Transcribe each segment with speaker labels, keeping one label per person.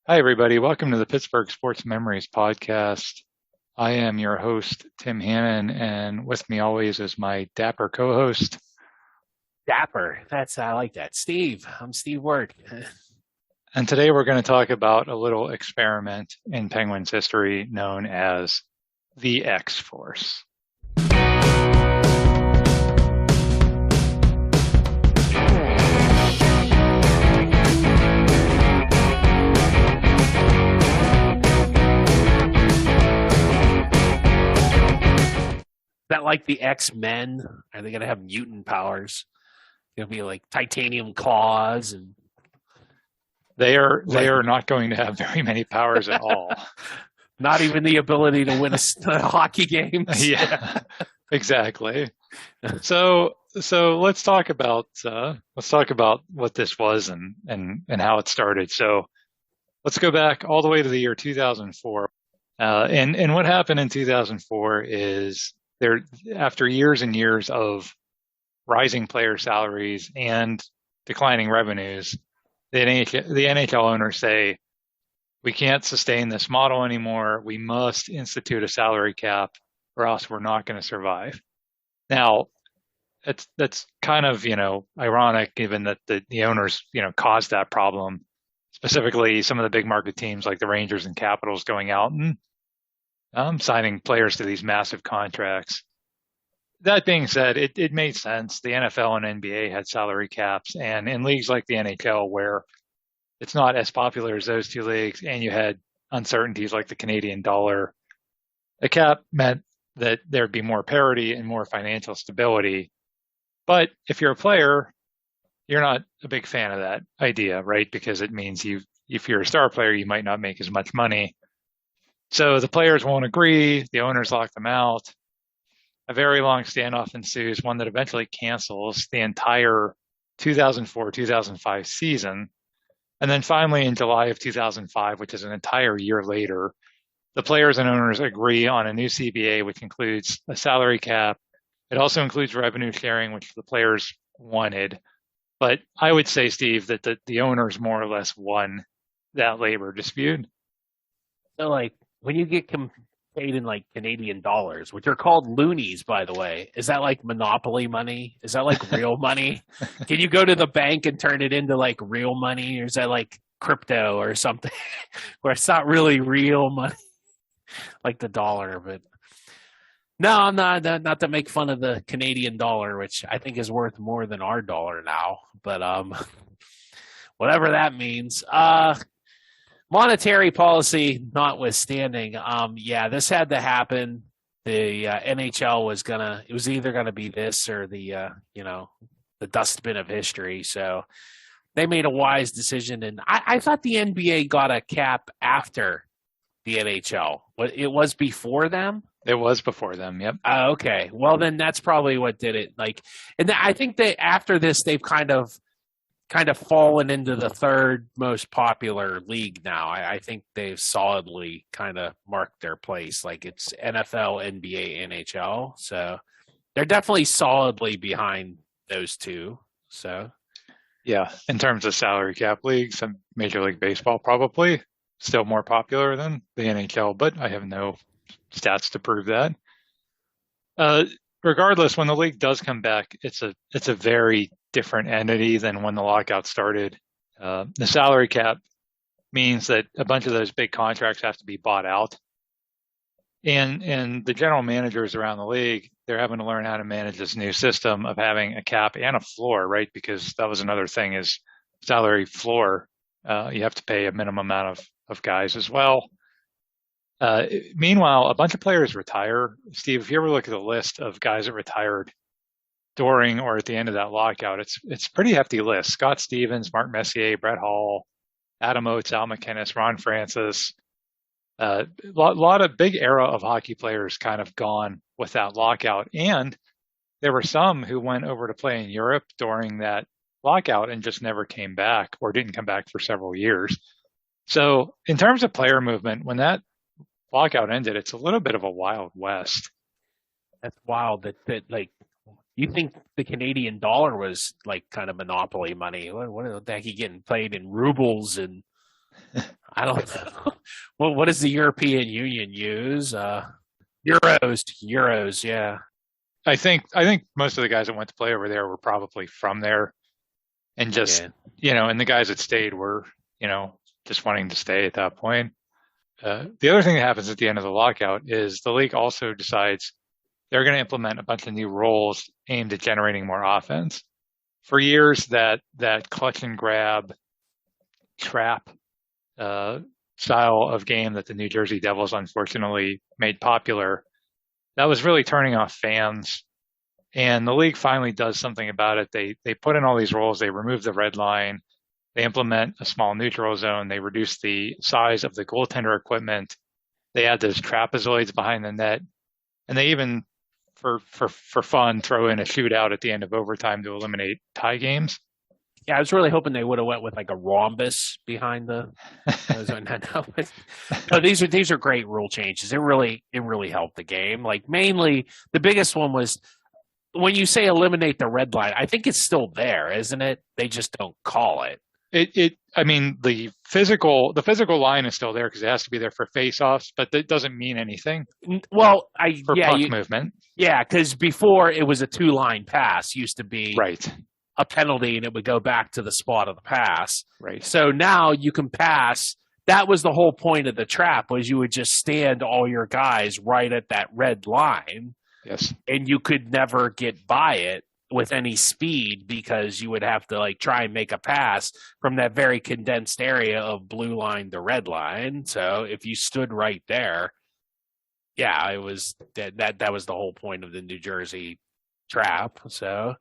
Speaker 1: Hi, everybody. Welcome to the Pittsburgh Sports Memories podcast. I am your host, Tim Hannon, and with me always is my dapper co-host.
Speaker 2: Dapper. I like that. Steve. I'm Steve Word.
Speaker 1: And today we're going to talk about a little experiment in Penguins history known as the X-Force.
Speaker 2: That like the X-Men? Are they going to have mutant powers? It'll be like titanium claws and
Speaker 1: They are not going to have very many powers at all.
Speaker 2: Not even the ability to win a hockey game.
Speaker 1: Yeah, exactly. So let's talk about what this was and how it started. So let's go back all the way to the year 2004. And what happened in 2004 is there, after years and years of rising player salaries and declining revenues, the NHL owners say, we can't sustain this model anymore. We must institute a salary cap or else we're not going to survive. Now, that's kind of, ironic given that the owners, caused that problem, specifically some of the big market teams like the Rangers and Capitals going out and signing players to these massive contracts. That being said, it made sense. The NFL and NBA had salary caps, and in leagues like the NHL, where it's not as popular as those two leagues, and you had uncertainties like the Canadian dollar, a cap meant that there'd be more parity and more financial stability. But if you're a player, you're not a big fan of that idea, right? Because it means if you're a star player, you might not make as much money. So the players won't agree. The owners lock them out. A very long standoff ensues, one that eventually cancels the entire 2004-2005 season. And then finally, in July of 2005, which is an entire year later, the players and owners agree on a new CBA, which includes a salary cap. It also includes revenue sharing, which the players wanted. But I would say, Steve, that the owners more or less won that labor dispute.
Speaker 2: So, like, when you get paid in like Canadian dollars, which are called loonies, by the way, is that like monopoly money? Is that like real money? Can you go to the bank and turn it into like real money, or is that like crypto or something where it's not really real money, like the dollar? But no, I'm not to make fun of the Canadian dollar, which I think is worth more than our dollar now. But whatever that means. Monetary policy notwithstanding, this had to happen. The NHL was either gonna be this or the dustbin of history. So they made a wise decision, and I thought the NBA got a cap after the NHL. It was before them.
Speaker 1: It was before them. Yep.
Speaker 2: Okay. Well, then that's probably what did it. And I think that after this, they've kind of fallen into the third most popular league now. I think they've solidly kind of marked their place. Like it's NFL, NBA, NHL. So they're definitely solidly behind those two. So
Speaker 1: yeah, in terms of salary cap leagues, Major League Baseball probably still more popular than the NHL, but I have no stats to prove that. Regardless, when the league does come back, it's a very different entity than when the lockout started. The salary cap means that a bunch of those big contracts have to be bought out. And the general managers around the league, they're having to learn how to manage this new system of having a cap and a floor, right? Because that was another thing is salary floor. You have to pay a minimum amount of guys as well. Meanwhile, a bunch of players retire. Steve, if you ever look at the list of guys that retired during or at the end of that lockout, it's a pretty hefty list. Scott Stevens, Mark Messier, Brett Hall, Adam Oates, Al McInnes, Ron Francis. Lot of big era of hockey players kind of gone with that lockout. And there were some who went over to play in Europe during that lockout and just never came back or didn't come back for several years. So in terms of player movement, when that lockout ended, it's a little bit of a wild west.
Speaker 2: That's wild that like you think the Canadian dollar was like kind of monopoly money. What the heck, he getting paid in rubles and I don't know. Well, what does the European Union use? Euros, yeah.
Speaker 1: I think most of the guys that went to play over there were probably from there and just,
Speaker 2: Yeah.
Speaker 1: and the guys that stayed were, you know, just wanting to stay at that point. The other thing that happens at the end of the lockout is the league also decides they're going to implement a bunch of new rules aimed at generating more offense. For years, that clutch and grab trap uh, style of game that the New Jersey Devils unfortunately made popular, that was really turning off fans. And the league finally does something about it. They put in all these rules. They remove the red line. They implement a small neutral zone. They reduce the size of the goaltender equipment. They add those trapezoids behind the net, and they even, for fun, throw in a shootout at the end of overtime to eliminate tie games.
Speaker 2: Yeah, I was really hoping they would have went with like a rhombus behind the. No, these are great rule changes. It really helped the game. Like mainly, the biggest one was when you say eliminate the red line. I think it's still there, isn't it? They just don't call it.
Speaker 1: I mean, the physical line is still there because it has to be there for face-offs, but that doesn't mean anything
Speaker 2: Well,
Speaker 1: for puck movement.
Speaker 2: yeah, because before it was a two-line pass, used to be
Speaker 1: Right,
Speaker 2: a penalty, and it would go back to the spot of the pass.
Speaker 1: right.
Speaker 2: So now you can pass. That was the whole point of the trap, was you would just stand all your guys right at that red line,
Speaker 1: Yes.
Speaker 2: and you could never get by it with any speed because you would have to like try and make a pass from that very condensed area of blue line to red line. So if you stood right there, yeah, it was that was the whole point of the New Jersey trap. So,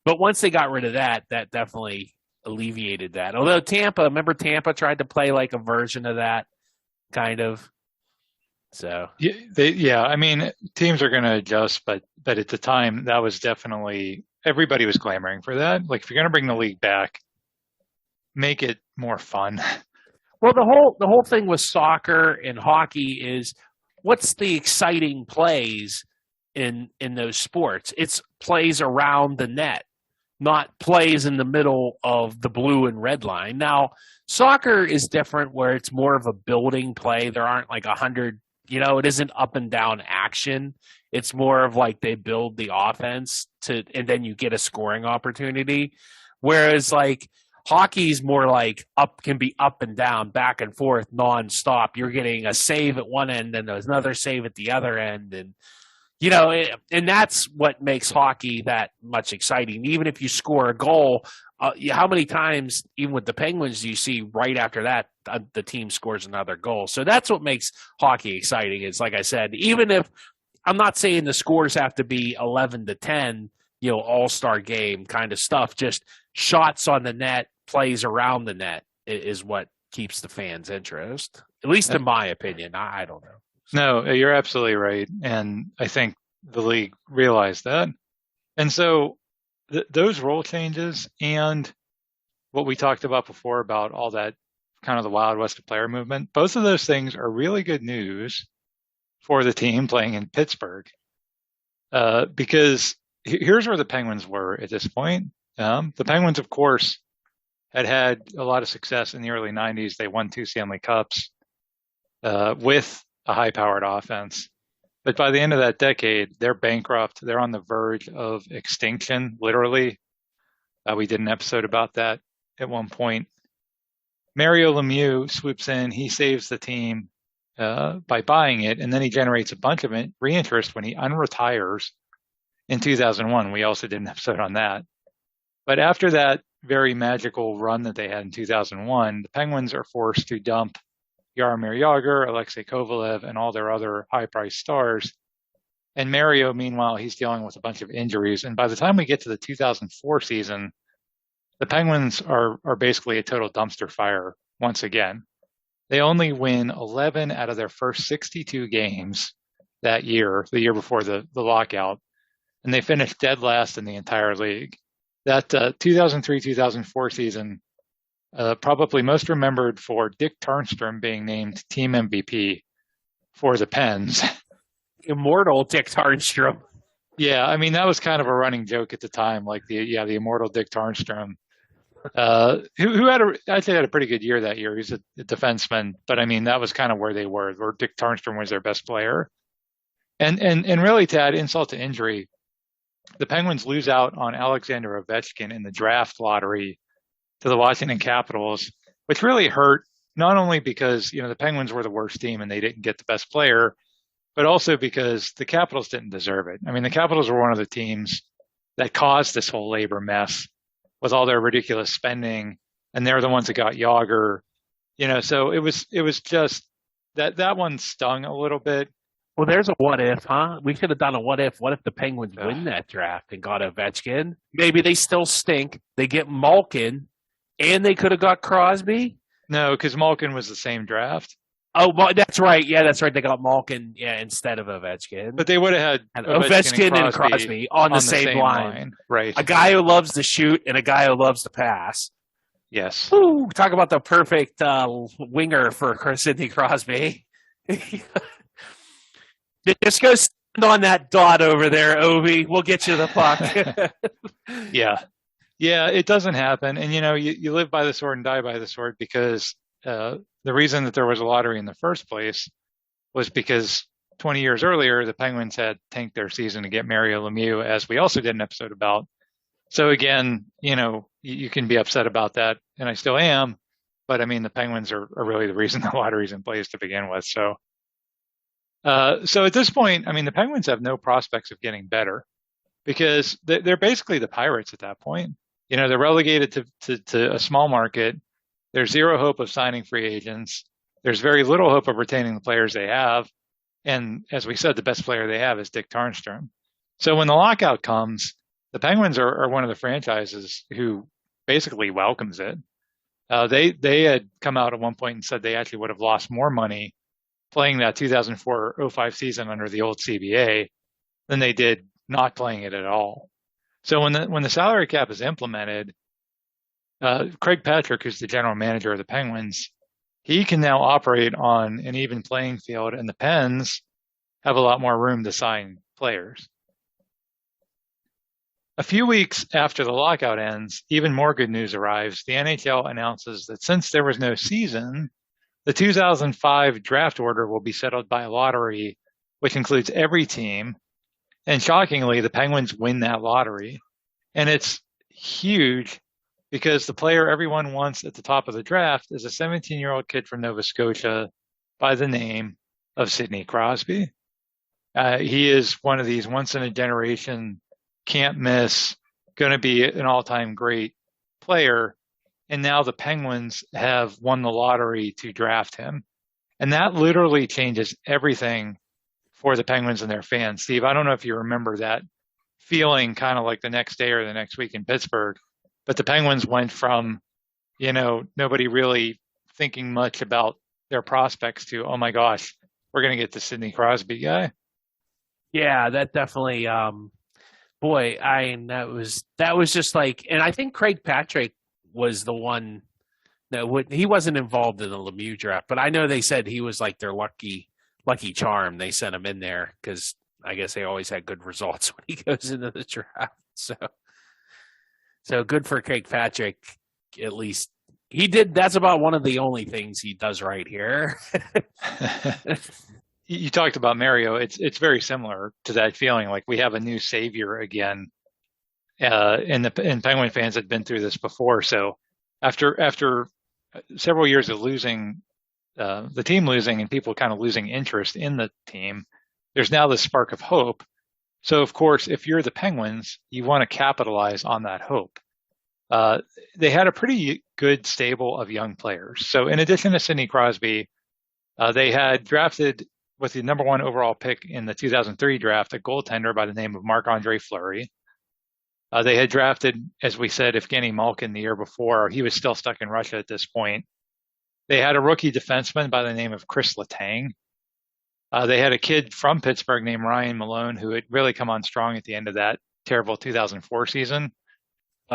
Speaker 2: but once they got rid of that, that definitely alleviated that. Although remember Tampa tried to play like a version of that kind of. So
Speaker 1: Yeah. I mean, teams are going to adjust, but at the time, that was definitely everybody was clamoring for that. Like, if you're going to bring the league back, make it more fun.
Speaker 2: well, the whole thing with soccer and hockey is what's the exciting plays in those sports? It's plays around the net, not plays in the middle of the blue and red line. Now, soccer is different where it's more of a building play. There aren't like 100, it isn't up and down action. It's more of like they build the offense and then you get a scoring opportunity. Whereas like hockey's more like can be up and down, back and forth, nonstop. You're getting a save at one end and there's another save at the other end. And and that's what makes hockey that much exciting. Even if you score a goal, how many times, even with the Penguins, do you see right after that the team scores another goal? So that's what makes hockey exciting. Is like I said, even if I'm not saying the scores have to be 11-10, all-star game kind of stuff. Just shots on the net, plays around the net is what keeps the fans' interest. At least in my opinion. I don't know.
Speaker 1: No, you're absolutely right. And I think the league realized that. And so those rule changes and what we talked about before about all that kind of the Wild West of player movement, both of those things are really good news for the team playing in Pittsburgh. Because here's where the Penguins were at this point. The Penguins, of course, had a lot of success in the early 90s. They won 2 Stanley Cups with a high-powered offense. But by the end of that decade, they're bankrupt. They're on the verge of extinction, literally. We did an episode about that at one point. Mario Lemieux swoops in. He saves the team by buying it, and then he generates a bunch of reinterest when he unretires in 2001. We also did an episode on that. But after that very magical run that they had in 2001, the Penguins are forced to dump Jaromir Jagr, Alexei Kovalev, and all their other high-priced stars. And Mario, meanwhile, he's dealing with a bunch of injuries. And by the time we get to the 2004 season, the Penguins are basically a total dumpster fire once again. They only win 11 out of their first 62 games that year, the year before the lockout, and they finished dead last in the entire league. That 2003-2004 season, probably most remembered for Dick Turnstrom being named team MVP for the Pens.
Speaker 2: Immortal Dick Turnstrom.
Speaker 1: Yeah, I mean, that was kind of a running joke at the time, like the immortal Dick Turnstrom. who had I'd say had a pretty good year that year. He's a defenseman, but I mean that was kind of where they were. Where Dick Tarnstrom was their best player, and really to add insult to injury, the Penguins lose out on Alexander Ovechkin in the draft lottery to the Washington Capitals, which really hurt. Not only because the Penguins were the worst team and they didn't get the best player, but also because the Capitals didn't deserve it. I mean, the Capitals were one of the teams that caused this whole labor mess with all their ridiculous spending, and they're the ones that got Yager. So it was just that one stung a little bit.
Speaker 2: Well, there's a what if, huh? We should have done a what if. What if the Penguins
Speaker 1: Ugh.
Speaker 2: win that draft and got Ovechkin? Maybe they still stink. They get Malkin, and they could have got Crosby.
Speaker 1: No, because Malkin was the same draft,
Speaker 2: Oh, that's right. Yeah, that's right. They got Malkin, instead of Ovechkin.
Speaker 1: but they would have had
Speaker 2: And
Speaker 1: Ovechkin
Speaker 2: and Crosby on the same line.
Speaker 1: right?
Speaker 2: A guy who loves to shoot and a guy who loves to pass.
Speaker 1: Yes.
Speaker 2: Ooh, talk about the perfect winger for Sidney Crosby. Just go stand on that dot over there, Ovi. We'll get you the puck.
Speaker 1: Yeah. Yeah, it doesn't happen. And you live by the sword and die by the sword because the reason that there was a lottery in the first place was because 20 years earlier, the Penguins had tanked their season to get Mario Lemieux, as we also did an episode about. So again, you can be upset about that, and I still am. But I mean, the Penguins are really the reason the lottery's in place to begin with. So at this point, I mean, the Penguins have no prospects of getting better because they're basically the Pirates at that point. They're relegated to a small market. There's zero hope of signing free agents. There's very little hope of retaining the players they have. And as we said, the best player they have is Dick Tarnstrom. So when the lockout comes, the Penguins are one of the franchises who basically welcomes it. They had come out at one point and said they actually would have lost more money playing that 2004-05 season under the old CBA than they did not playing it at all. So when the salary cap is implemented, Craig Patrick, who's the general manager of the Penguins, he can now operate on an even playing field, and the Pens have a lot more room to sign players. A few weeks after the lockout ends, even more good news arrives. The NHL announces that since there was no season, the 2005 draft order will be settled by a lottery, which includes every team. And shockingly, the Penguins win that lottery. And it's huge because the player everyone wants at the top of the draft is a 17-year-old kid from Nova Scotia by the name of Sidney Crosby. He is one of these once-in-a-generation, can't miss, going to be an all-time great player. And now the Penguins have won the lottery to draft him. And that literally changes everything for the Penguins and their fans. Steve, I don't know if you remember that feeling kind of like the next day or the next week in Pittsburgh, but the Penguins went from, nobody really thinking much about their prospects to, oh my gosh, we're going to get the Sidney Crosby guy.
Speaker 2: Yeah, that definitely, that was just like, and I think Craig Patrick was the one that he wasn't involved in the Lemieux draft, but I know they said he was like their lucky charm. They sent him in there because I guess they always had good results when he goes into the draft. So good for Craig Patrick. At least he did. That's about one of the only things he does right here.
Speaker 1: You talked about Mario. It's very similar to that feeling. Like we have a new savior again. And Penguin fans had been through this before. So after several years of losing, the team losing and people kind of losing interest in the team, there's now this spark of hope. So of course, if you're the Penguins, you want to capitalize on that hope. They had a pretty good stable of young players. So in addition to Sidney Crosby, they had drafted with the number one overall pick in the 2003 draft, a goaltender by the name of Marc-Andre Fleury. They had drafted, as we said, Evgeny Malkin the year before. He was still stuck in Russia at this point. They had a rookie defenseman by the name of Chris Letang. They had a kid from Pittsburgh named Ryan Malone who had really come on strong at the end of that terrible 2004 season.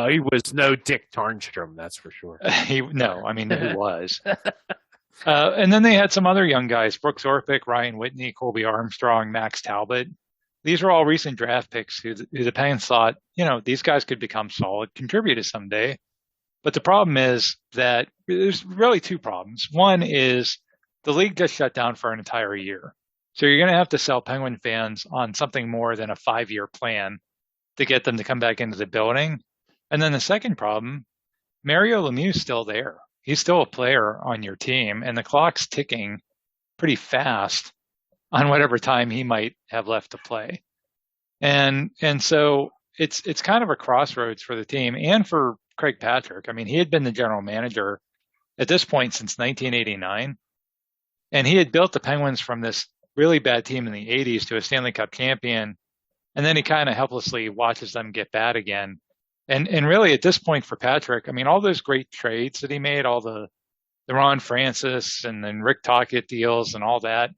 Speaker 2: He was no Dick Tarnstrom, that's for sure.
Speaker 1: Who was? And then they had some other young guys, Brooks Orpik, Ryan Whitney, Colby Armstrong, Max Talbot. These were all recent draft picks who the Penguins thought, these guys could become solid contributors someday. But the problem is that there's really two problems. One is the league just shut down for an entire year. So you're going to have to sell Penguin fans on something more than a 5-year plan to get them to come back into the building. And then the second problem, Mario Lemieux's still there. He's still a player on your team, and the clock's ticking pretty fast on whatever time he might have left to play. And so it's kind of a crossroads for the team and for Craig Patrick. I mean, he had been the general manager at this point since 1989, and he had built the Penguins from this really bad team in the 80s to a Stanley Cup champion, and then he kind of helplessly watches them get bad again. And really at this point for Patrick, I mean, all those great trades that he made, all the Ron Francis and then Rick Tocchet deals and all that,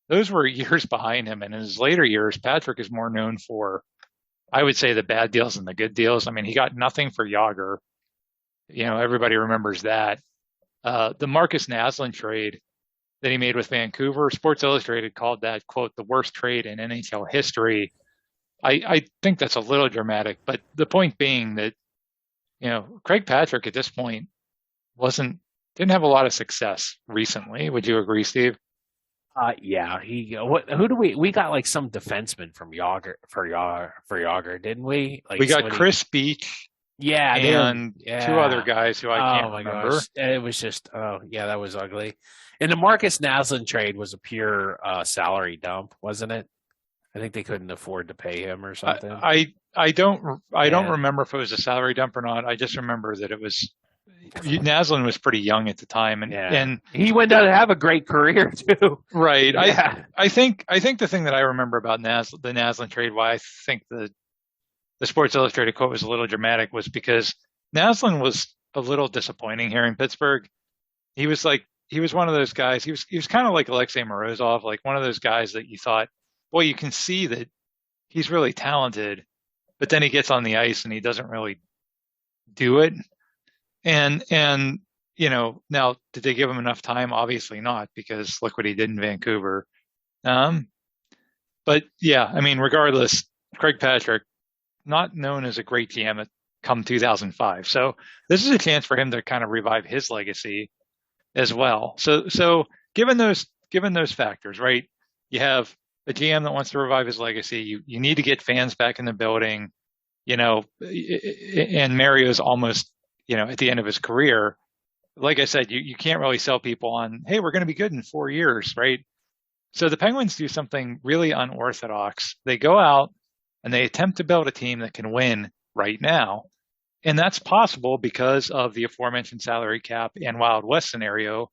Speaker 1: those were years behind him. And in his later years, Patrick is more known for, I would say, the bad deals and the good deals. I mean, he got nothing for Yager. You know, everybody remembers that. The Marcus Naslund trade that he made with Vancouver, Sports Illustrated called that, quote, the worst trade in NHL history. I think that's a little dramatic, but the point being that, you know, Craig Patrick at this point didn't have a lot of success recently. Would you agree, Steve?
Speaker 2: Yeah. Who do we got like some defenseman from Yager, didn't we? Like
Speaker 1: We got Chris Beach
Speaker 2: yeah,
Speaker 1: and
Speaker 2: yeah.
Speaker 1: two other guys who I can't
Speaker 2: Oh my
Speaker 1: remember.
Speaker 2: gosh, it was just yeah, that was ugly. And the Marcus Naslund trade was a pure salary dump, wasn't it? I think they couldn't afford to pay him or something.
Speaker 1: I don't remember if it was a salary dump or not. I just remember that it was Naslund was pretty young at the time, and
Speaker 2: he went on to have a great career too.
Speaker 1: Right.
Speaker 2: Yeah.
Speaker 1: I think the thing that I remember about the Naslund trade, why I think the Sports Illustrated quote was a little dramatic, was because Naslund was a little disappointing here in Pittsburgh. He was one of those guys. He was kind of like Alexei Morozov, like one of those guys that you thought, well, you can see that he's really talented, but then he gets on the ice and he doesn't really do it. And you know, now did they give him enough time? Obviously not, because look what he did in Vancouver. But yeah, I mean, regardless, Craig Patrick, not known as a great GM at come 2005. So this is a chance for him to kind of revive his legacy as well. So given those factors, right? You have a GM that wants to revive his legacy. You need to get fans back in the building, you know, and Mario's almost, you know, at the end of his career. Like I said, you can't really sell people on, hey, we're going to be good in 4 years, right? So the Penguins do something really unorthodox. They go out and they attempt to build a team that can win right now. And that's possible because of the aforementioned salary cap and Wild West scenario.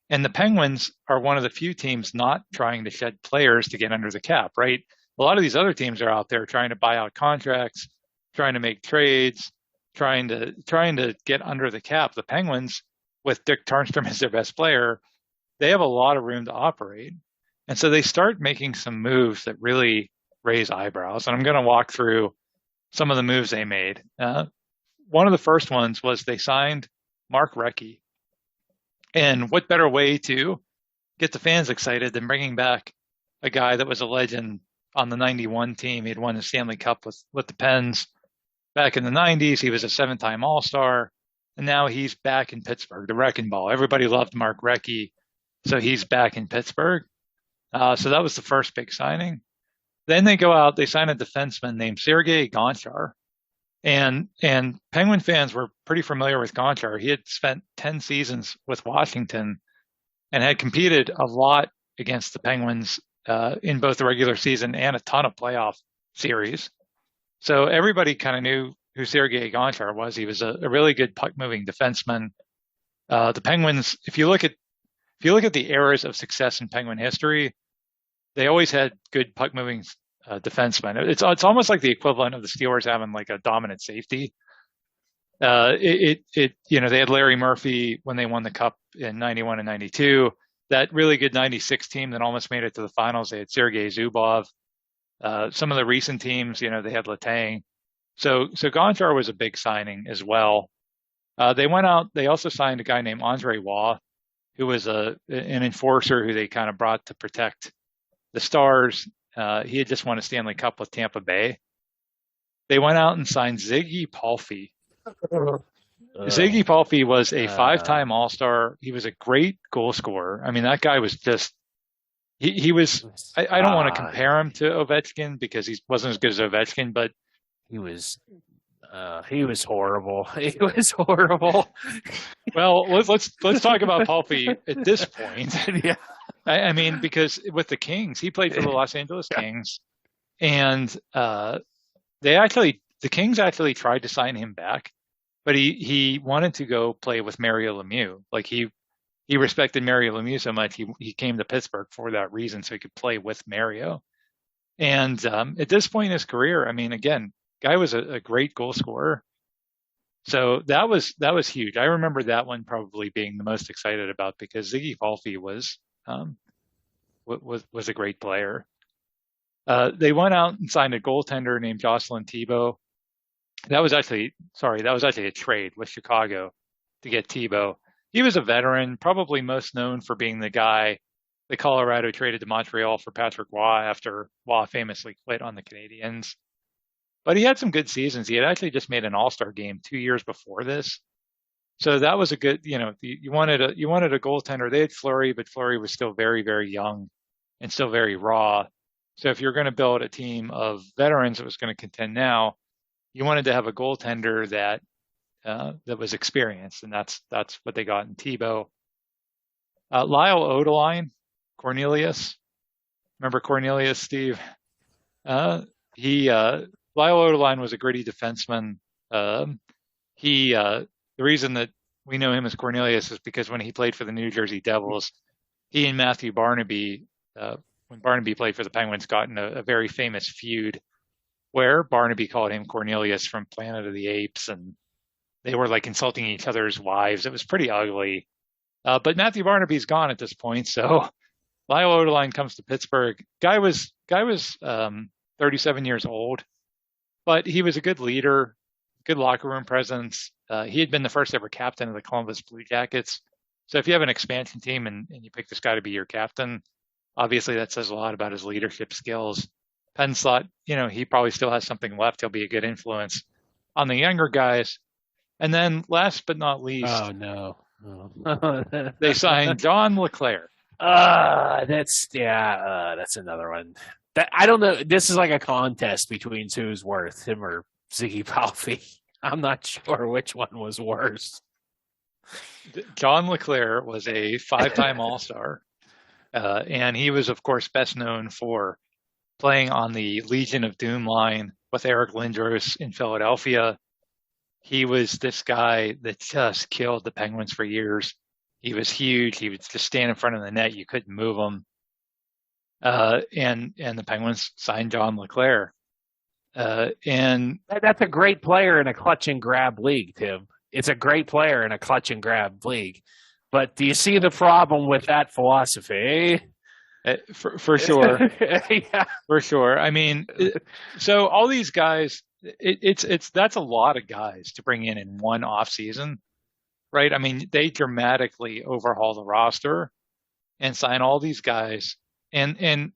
Speaker 1: And the Penguins are one of the few teams not trying to shed players to get under the cap, right? A lot of these other teams are out there trying to buy out contracts, trying to make trades, trying to get under the cap. The Penguins, with Dick Tarnstrom as their best player, they have a lot of room to operate. And so they start making some moves that really raise eyebrows. And I'm going to walk through some of the moves they made. One of the first ones was they signed Mark Recchi. And what better way to get the fans excited than bringing back a guy that was a legend on the 91 team. He'd won the Stanley Cup with the Pens back in the 90s. He was a 7-time All-Star. And now he's back in Pittsburgh, the wrecking ball. Everybody loved Mark Recchi, so he's back in Pittsburgh. So that was the first big signing. Then they go out, they sign a defenseman named Sergei Gonchar. And Penguin fans were pretty familiar with Gonchar. He had spent 10 seasons with Washington and had competed a lot against the Penguins in both the regular season and a ton of playoff series. So everybody kind of knew who Sergei Gonchar was. He was a really good puck-moving defenseman. The Penguins, if you look at the eras of success in Penguin history, they always had good puck-moving defensemen. It's almost like the equivalent of the Steelers having like a dominant safety. You know, they had Larry Murphy when they won the Cup in 91 and 92. That really good 96 team that almost made it to the finals, they had Sergei Zubov. Some of the recent teams, you know, they had Letang. So Gonchar was a big signing as well. They went out, they also signed a guy named Andre Waugh, who was an enforcer who they kind of brought to protect the Stars. He had just won a Stanley Cup with Tampa Bay. They went out and signed Ziggy Palffy. Ziggy Palffy was a
Speaker 2: Uh,
Speaker 1: five-time All-Star. He was a great goal scorer. I mean, that guy was just he was. I don't want to
Speaker 2: uh,
Speaker 1: compare him to Ovechkin because he wasn't as good as Ovechkin, but
Speaker 2: he was he was horrible. He was horrible.
Speaker 1: well, let's talk about Palffy at this point.
Speaker 2: Yeah.
Speaker 1: I mean, because with the Kings, he played for the Los Angeles Kings, and the Kings actually tried to sign him back, but he wanted to go play with Mario Lemieux. Like he respected Mario Lemieux so much, he came to Pittsburgh for that reason, so he could play with Mario. And at this point in his career, I mean, again, guy was a great goal scorer. So that was huge. I remember that one probably being the most excited about because Ziggy Palffy um, was a great player. They went out and signed a goaltender named Jocelyn Thibault. That was actually a trade with Chicago to get Thibault. He was a veteran, probably most known for being the guy that Colorado traded to Montreal for Patrick Waugh after Waugh famously quit on the Canadiens. But he had some good seasons. He had actually just made an All-Star game 2 years before this. So that was a good, you wanted a goaltender. They had Fleury, but Fleury was still very, very young and still very raw. So if you're going to build a team of veterans that was going to contend now, you wanted to have a goaltender that was experienced, and that's what they got in Thibault. Lyle Odeline, Cornelius. Remember Cornelius, Steve? He Lyle Odeline was a gritty defenseman. The reason that we know him as Cornelius is because when he played for the New Jersey Devils, he and Matthew Barnaby, when Barnaby played for the Penguins, got in a very famous feud where Barnaby called him Cornelius from Planet of the Apes, and they were like insulting each other's wives. It was pretty ugly. But Matthew Barnaby's gone at this point, so Lyle Odeline comes to Pittsburgh. Guy was 37 years old, but he was a good leader, good locker room presence. He had been the first ever captain of the Columbus Blue Jackets. So if you have an expansion team and you pick this guy to be your captain, obviously that says a lot about his leadership skills. Penn slot, he probably still has something left. He'll be a good influence on the younger guys. And then last but not least,
Speaker 2: Oh no. Oh.
Speaker 1: they signed John LeClair.
Speaker 2: That's another one. That I don't know. This is like a contest between who's worth, him or Ziggy Palffy. I'm not sure which one was worse.
Speaker 1: John LeClair was a five-time All-Star, and he was, of course, best known for playing on the Legion of Doom line with Eric Lindros in Philadelphia. He was this guy that just killed the Penguins for years. He was huge. He would just stand in front of the net. You couldn't move him. And the Penguins signed John LeClair. And
Speaker 2: That's a great player in a clutch and grab league, Tim. It's a great player in a clutch and grab league. But do you see the problem with that philosophy?
Speaker 1: for sure,
Speaker 2: Yeah.
Speaker 1: for sure. I mean, so all these guys, that's a lot of guys to bring in one off season, right? I mean, they dramatically overhaul the roster and sign all these guys, and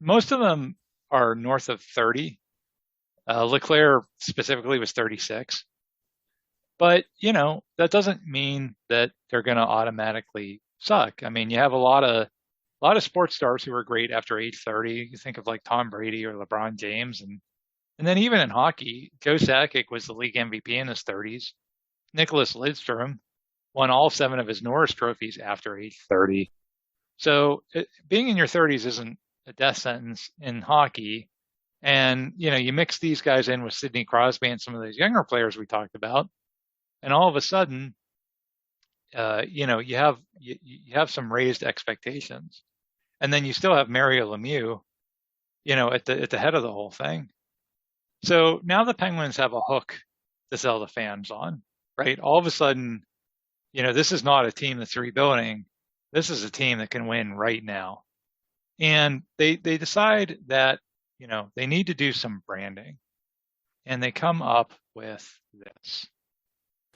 Speaker 1: most of them are north of 30. LeClair specifically was 36. But, that doesn't mean that they're going to automatically suck. I mean, you have a lot of sports stars who are great after age 30. You think of like Tom Brady or LeBron James, and then even in hockey, Joe Sakic was the league MVP in his 30s. Nicholas Lidstrom won all 7 of his Norris trophies after age 30. So being in your 30s isn't a death sentence in hockey. And, you mix these guys in with Sidney Crosby and some of those younger players we talked about, and all of a sudden, you have some raised expectations. And then you still have Mario Lemieux, at the head of the whole thing. So now the Penguins have a hook to sell the fans on, right? All of a sudden, this is not a team that's rebuilding. This is a team that can win right now. And they decide that, they need to do some branding. And they come up with this.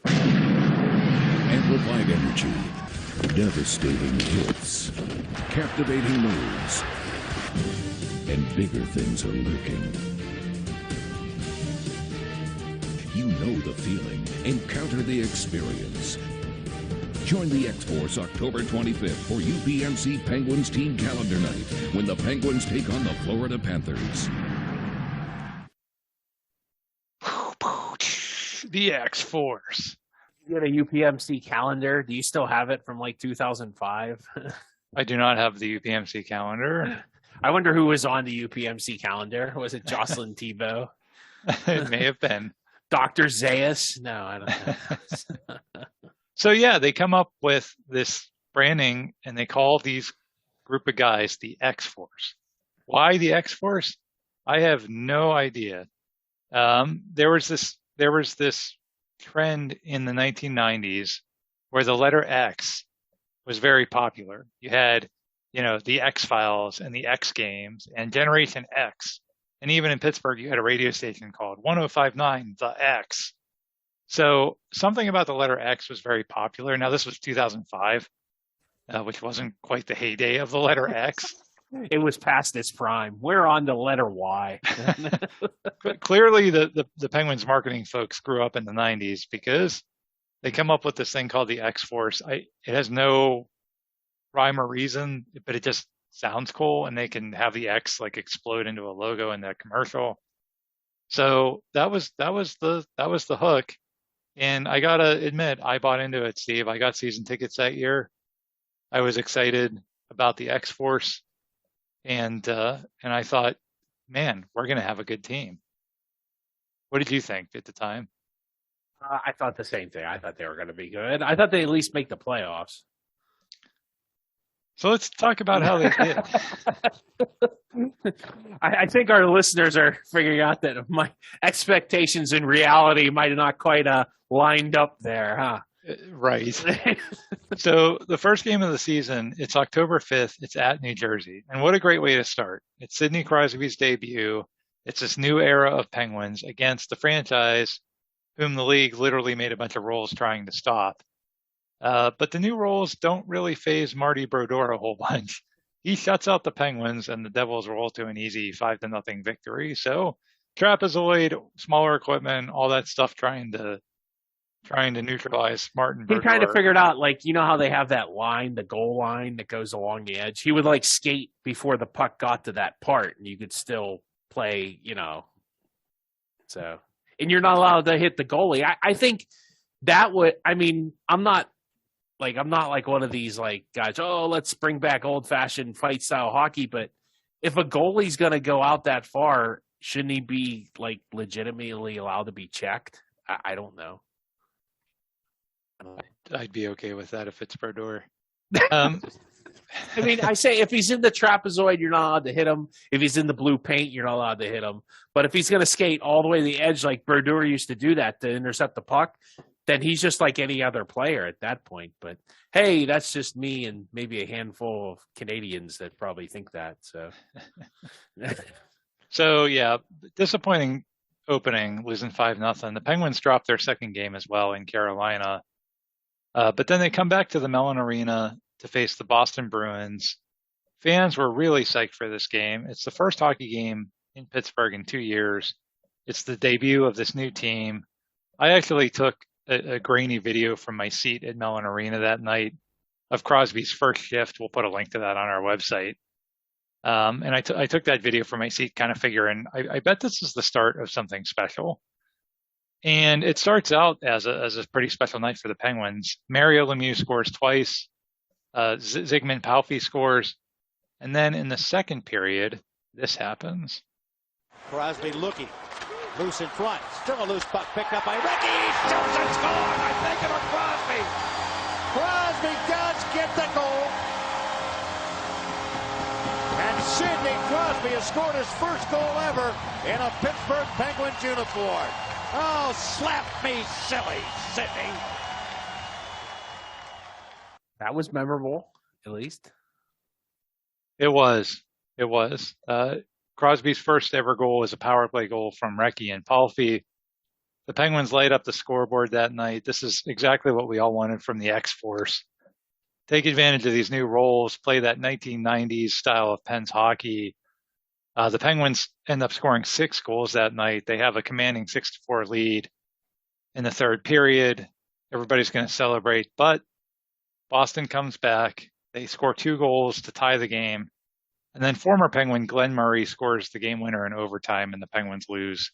Speaker 3: Amplified energy, devastating hits, captivating moves, and bigger things are lurking. You know the feeling. Encounter the experience. Join the X-Force October 25th for UPMC Penguins Team Calendar Night when the Penguins take on the Florida Panthers.
Speaker 1: The X-Force.
Speaker 2: You get a UPMC calendar. Do you still have it from like 2005?
Speaker 1: I do not have the UPMC calendar.
Speaker 2: I wonder who was on the UPMC calendar. Was it Jocelyn Thibault?
Speaker 1: It may have been.
Speaker 2: Dr. Zayas? No, I don't know.
Speaker 1: So yeah, they come up with this branding and they call these group of guys the X-Force. Why the X-Force? I have no idea. There was this trend in the 1990s where the letter X was very popular. You had, the X-Files and the X Games and Generation X. And even in Pittsburgh, you had a radio station called 1059 The X. So something about the letter X was very popular. Now, this was 2005, which wasn't quite the heyday of the letter X.
Speaker 2: It was past its prime. We're on the letter Y.
Speaker 1: But clearly, the Penguins marketing folks grew up in the 90s because they come up with this thing called the X-Force. It has no rhyme or reason, but it just sounds cool, and they can have the X like explode into a logo in that commercial. So that was the hook. And I gotta admit, I bought into it, Steve. I got season tickets that year. I was excited about the X-Force, and I thought, man, we're gonna have a good team. What did you think at the time?
Speaker 2: I thought the same thing. I thought they were going to be good. I thought they'd at least make the playoffs.
Speaker 1: So let's talk about how they did.
Speaker 2: I think our listeners are figuring out that my expectations and reality might have not quite lined up there, huh?
Speaker 1: Right. So the first game of the season, it's October 5th. It's at New Jersey. And what a great way to start. It's Sidney Crosby's debut. It's this new era of Penguins against the franchise whom the league literally made a bunch of rolls trying to stop. But the new rolls don't really faze Marty Brodeur a whole bunch. He shuts out the Penguins, and the Devils roll to an easy 5-0 victory. So trapezoid, smaller equipment, all that stuff trying to neutralize Martin Brodeur.
Speaker 2: He kind of figured out, how they have that line, the goal line that goes along the edge. He would skate before the puck got to that part, and you could still play, So, and you're not allowed to hit the goalie. I think that would. I'm not like one of these guys. Oh, let's bring back old fashioned fight style hockey. But if a goalie's going to go out that far, shouldn't he be legitimately allowed to be checked? I don't know.
Speaker 1: I'd be okay with that if it's Brodeur.
Speaker 2: I say if he's in the trapezoid, you're not allowed to hit him. If he's in the blue paint, you're not allowed to hit him. But if he's going to skate all the way to the edge like Brodeur used to do that to intercept the puck, then he's just like any other player at that point. But hey, that's just me and maybe a handful of Canadians that probably think that. So,
Speaker 1: so yeah, disappointing opening, losing 5-0. The Penguins dropped their second game as well in Carolina, but then they come back to the Mellon Arena to face the Boston Bruins. Fans were really psyched for this game. It's the first hockey game in Pittsburgh in 2 years. It's the debut of this new team. I actually took a grainy video from my seat at Mellon Arena that night of Crosby's first shift. We'll put a link to that on our website. And I took that video from my seat, kind of figuring, I bet this is the start of something special. And it starts out as a pretty special night for the Penguins. Mario Lemieux scores twice. Zygmunt Palffy scores. And then in the second period, this happens.
Speaker 4: Crosby looking. Loose in front. Still a loose puck picked up by Ricky. Shoots and scores. I think of Crosby. Crosby does get the goal. And Sidney Crosby has scored his first goal ever in a Pittsburgh Penguins uniform. Oh, slap me silly, Sidney.
Speaker 2: that was memorable, at least.
Speaker 1: It was. Crosby's first ever goal was a power play goal from Recchi and Palffy. The Penguins light up the scoreboard that night. This is exactly what we all wanted from the X-Force. Take advantage of these new roles, play that 1990s style of Pens hockey. The Penguins end up scoring 6 goals that night. They have a commanding 6-4 lead. in the third period. Everybody's going to celebrate, but Boston comes back. They score 2 goals to tie the game. And then former Penguin Glenn Murray scores the game winner in overtime, and the Penguins lose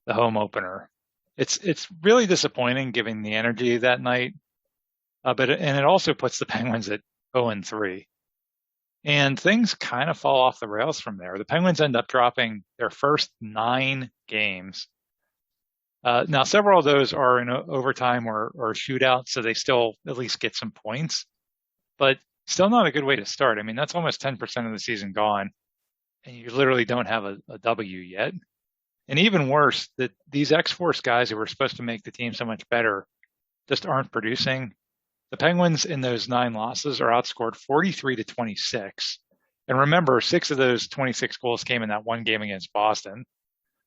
Speaker 1: the home opener. It's really disappointing given the energy that night, but it also puts the Penguins at 0-3. And things kind of fall off the rails from there. The Penguins end up dropping their first 9 games. Now, several of those are in overtime or shootout, so they still at least get some points. But still not a good way to start. I mean, that's almost 10% of the season gone, and you literally don't have a W yet. And even worse, that these X-Force guys who were supposed to make the team so much better just aren't producing. The Penguins in those 9 losses are outscored 43-26. And remember, 6 of those 26 goals came in that one game against Boston.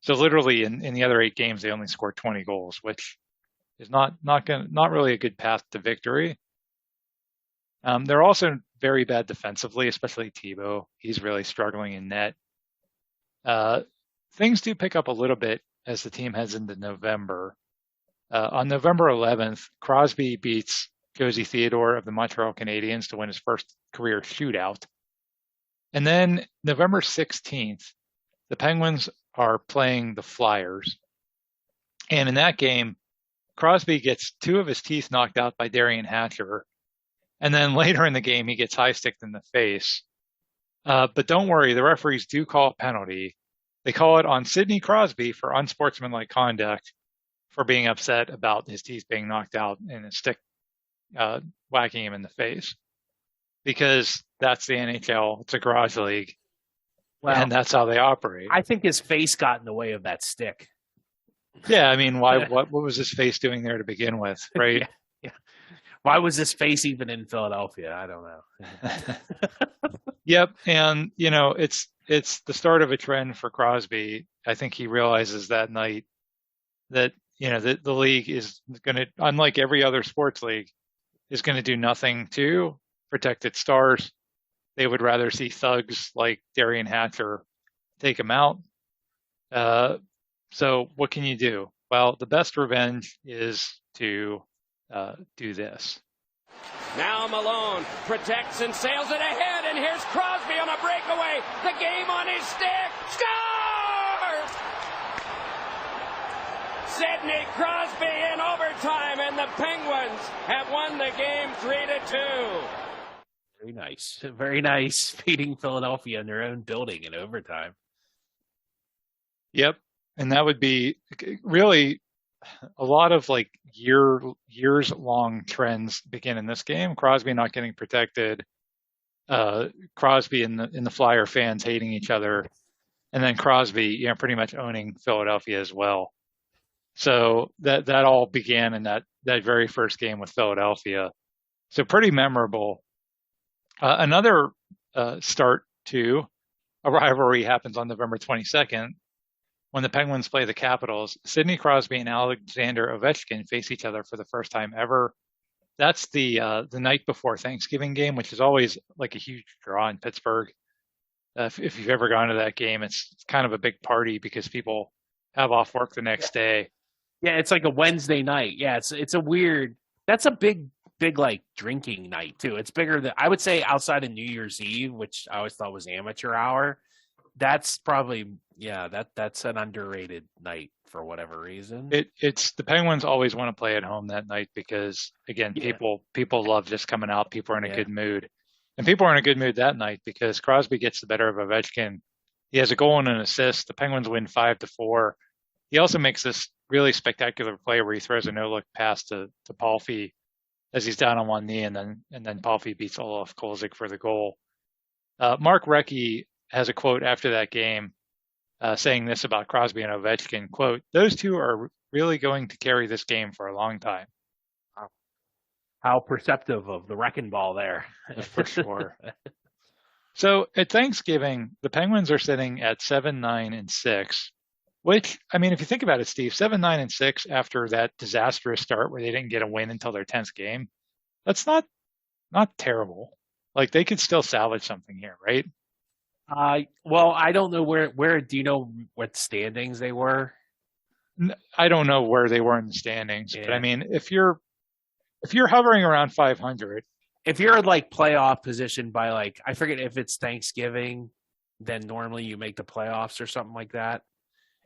Speaker 1: So literally in the other 8 games, they only scored 20 goals, which is not really a good path to victory. They're also very bad defensively, especially Thibault. He's really struggling in net. Things do pick up a little bit as the team heads into November. On November 11th, Crosby beats Josie Theodore of the Montreal Canadiens to win his first career shootout. And then November 16th, the Penguins are playing the Flyers. And in that game, Crosby gets 2 of his teeth knocked out by Darian Hatcher. And then later in the game, he gets high-sticked in the face. But don't worry, the referees do call a penalty. They call it on Sidney Crosby for unsportsmanlike conduct for being upset about his teeth being knocked out and a stick whacking him in the face. Because that's the NHL. It's a garage league. Well, and that's how they operate.
Speaker 2: I think his face got in the way of that stick.
Speaker 1: Yeah, I mean, why? What was his face doing there to begin with, right?
Speaker 2: Yeah. Why was his face even in Philadelphia? I don't know.
Speaker 1: Yep, and it's the start of a trend for Crosby. I think he realizes that night that the league is going to, unlike every other sports league, is going to do nothing to protect its stars. They would rather see thugs like Darian Hatcher take him out. So what can you do? Well, the best revenge is to do this.
Speaker 5: Now Malone protects and sails it ahead, and here's Crosby on a breakaway. The game on his stick. Scores! Sidney Crosby in overtime, and the Penguins have won the game 3-2.
Speaker 2: Very nice. Very nice, beating Philadelphia in their own building in overtime.
Speaker 1: Yep. And that would be really a lot of like years long trends begin in this game. Crosby not getting protected, Crosby and the Flyer fans hating each other, and then Crosby, pretty much owning Philadelphia as well. So that all began in that very first game with Philadelphia. So pretty memorable. Another start to a rivalry happens on November 22nd when the Penguins play the Capitals. Sidney Crosby and Alexander Ovechkin face each other for the first time ever. That's the night before Thanksgiving game, which is always like a huge draw in Pittsburgh. If you've ever gone to that game, it's kind of a big party because people have off work the next day.
Speaker 2: Yeah, it's like a Wednesday night. Yeah, it's a weird. That's a big like drinking night too. It's bigger than, I would say, outside of New Year's Eve, which I always thought was amateur hour. That's probably that's an underrated night for whatever reason.
Speaker 1: It's the Penguins always want to play at home that night because again, people love just coming out. People are in a good mood, and people are in a good mood that night because Crosby gets the better of Ovechkin. He has a goal and an assist. The Penguins win 5-4. He also makes this really spectacular play where he throws a no-look pass to Palffy as he's down on one knee, and then Palffy beats Olaf Kolzig for the goal. Mark Recchi has a quote after that game saying this about Crosby and Ovechkin, quote, "Those two are really going to carry this game for a long time."
Speaker 2: How perceptive of the wrecking ball there.
Speaker 1: For sure. So at Thanksgiving, the Penguins are sitting at 7-9-6, which, I mean, if you think about it, Steve, 7-9-6 after that disastrous start where they didn't get a win until their 10th game, that's not terrible. Like, they could still salvage something here, right?
Speaker 2: Well, I don't know where do you know what standings they were?
Speaker 1: I don't know where they were in the standings, but I
Speaker 2: Yeah.
Speaker 1: mean, if you're hovering around 500,
Speaker 2: If you're in like playoff position by like, I forget if it's Thanksgiving, then normally you make the playoffs or something like that.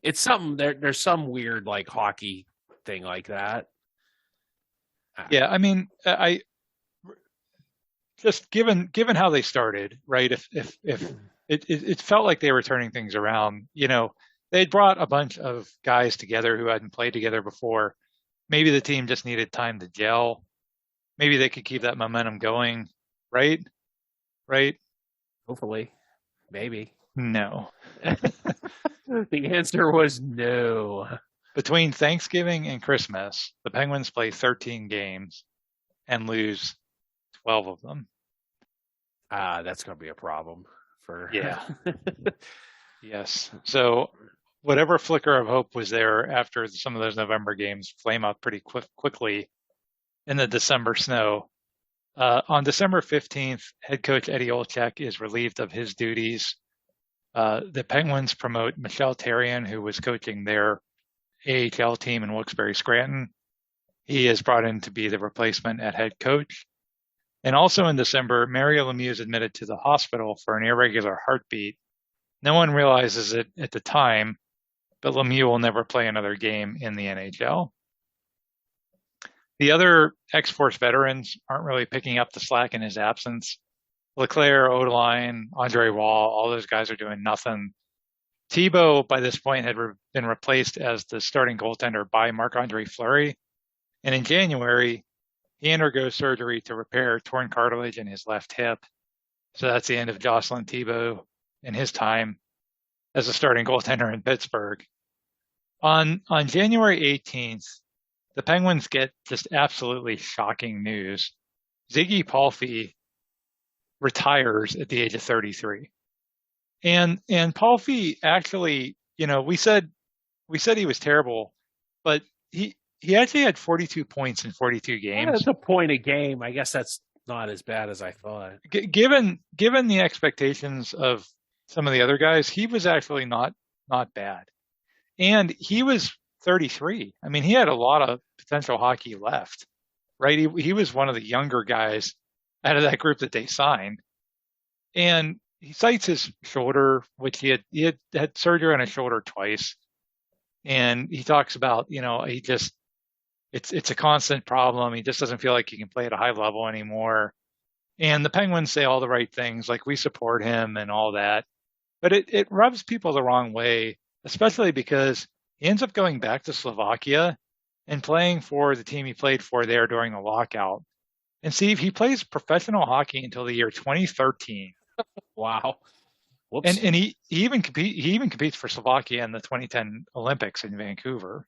Speaker 2: It's something there's some weird like hockey thing like that.
Speaker 1: yeah, I mean, I just given how they started, right? If it felt like they were turning things around, they'd brought a bunch of guys together who hadn't played together before. Maybe the team just needed time to gel. Maybe they could keep that momentum going, right? Right?
Speaker 2: Hopefully, maybe.
Speaker 1: No.
Speaker 2: The answer was no.
Speaker 1: Between Thanksgiving and Christmas, the Penguins play 13 games and lose 12 of them.
Speaker 2: That's going to be a problem for.
Speaker 1: Yeah. Yes. So whatever flicker of hope was there after some of those November games flame out pretty quickly in the December snow. On December 15th, head coach Eddie Olczyk is relieved of his duties. The Penguins promote Michel Therrien, who was coaching their AHL team in Wilkes-Barre Scranton. He is brought in to be the replacement at head coach. And also in December, Mario Lemieux is admitted to the hospital for an irregular heartbeat. No one realizes it at the time, but Lemieux will never play another game in the NHL. The other X-Force veterans aren't really picking up the slack in his absence. Leclerc, Odeline, Andre Wall, all those guys are doing nothing. Thibault, by this point, had been replaced as the starting goaltender by Marc-Andre Fleury. And in January, he undergoes surgery to repair torn cartilage in his left hip. So that's the end of Jocelyn Thibault and his time as a starting goaltender in Pittsburgh. On January 18th, the Penguins get just absolutely shocking news. Ziggy Palffy retires at the age of 33. And Palffy actually, we said he was terrible, but he actually had 42 points in 42 games.
Speaker 2: That's a point a game. I guess that's not as bad as I thought.
Speaker 1: Given the expectations of some of the other guys, he was actually not bad. And he was 33. I mean, he had a lot of potential hockey left, right? He was one of the younger guys out of that group that they signed. And he cites his shoulder, which he had surgery on his shoulder twice. And he talks about, it's a constant problem. He just doesn't feel like he can play at a high level anymore. And the Penguins say all the right things, like we support him and all that. But it rubs people the wrong way, especially because he ends up going back to Slovakia and playing for the team he played for there during the lockout. And Steve, he plays professional hockey until the year 2013.
Speaker 2: Wow. Whoops.
Speaker 1: And he even competes for Slovakia in the 2010 Olympics in Vancouver.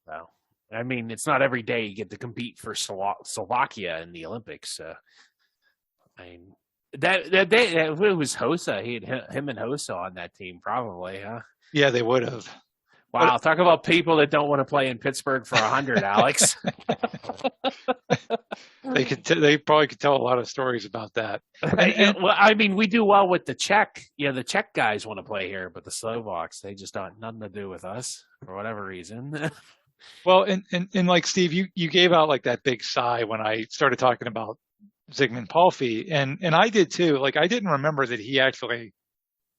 Speaker 2: Wow. I mean, it's not every day you get to compete for Slovakia in the Olympics. I mean, that day it was Hossa. He had him and Hossa on that team, probably, huh?
Speaker 1: Yeah, they would have.
Speaker 2: Wow, talk about people that don't want to play in Pittsburgh for 100, Alex.
Speaker 1: They probably could tell a lot of stories about that.
Speaker 2: Well, I mean, we do well with the Czech. Yeah, the Czech guys want to play here, but the Slovaks, they just don't nothing to do with us for whatever reason.
Speaker 1: Well, and like Steve, you gave out like that big sigh when I started talking about Zygmunt Palffy, and I did too. Like I didn't remember that he actually